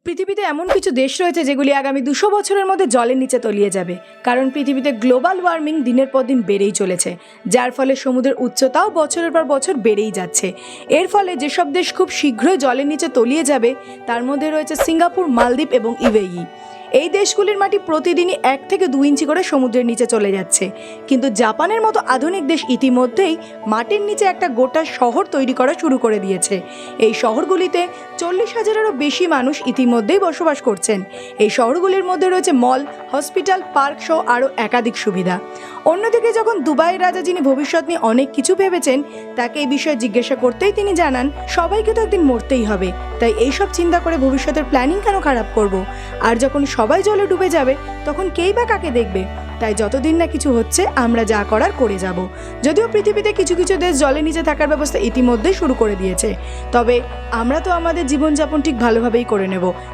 পৃথিবীতে এমন কিছু দেশ রয়েছে যেগুলি আগামী 200 বছরের মধ্যে জলের নিচে তলিয়ে যাবে, কারণ পৃথিবীতে গ্লোবাল ওয়ার্মিং দিনের পর দিন বেড়েই চলেছে, যার ফলে সমুদ্রের উচ্চতাও বছরের পর বছর বেড়েই যাচ্ছে। এর ফলে যেসব দেশ খুব শীঘ্রই জলের নিচে তলিয়ে যাবে তার মধ্যে রয়েছে সিঙ্গাপুর, মালদ্বীপ এবং ইউএই। এই দেশগুলির মাটি প্রতিদিনই 1 থেকে 2 ইঞ্চি করে সমুদ্রের নিচে চলে যাচ্ছে, কিন্তু জাপানের মতো আধুনিক দেশ ইতিমধ্যেই মাটির নিচে একটা গোটা শহর তৈরি করা শুরু করে দিয়েছে। এই শহরগুলিতে 40,000-এরও বেশি মানুষ ইতিমধ্যেই বসবাস করছেন। এই শহরগুলির মধ্যে রয়েছে মল, হসপিটাল, পার্ক সহ আরও একাধিক সুবিধা। অন্যদিকে যখন দুবাইয়ের রাজা, যিনি ভবিষ্যৎ নিয়ে অনেক কিছু ভেবেছেন, তাকে এই বিষয়ে জিজ্ঞাসা করতেই তিনি জানান, সবাইকে তো একদিন মরতেই হবে, তাই এইসব চিন্তা করে ভবিষ্যতের প্ল্যানিং কেন খারাপ করব? আর যখন সবাই জলে ডুবে যাবে তখন কেই বা কাকে দেখবে? তাই যতদিন না কিছু হচ্ছে আমরা যা করার করে যাব। যদিও পৃথিবীতে কিছু কিছু দেশ জলের নিচে থাকার ব্যবস্থা ইতিমধ্যেই শুরু করে দিয়েছে, তবে আমরা তো আমাদের জীবনযাপন ঠিক ভালোভাবেই করে নেব।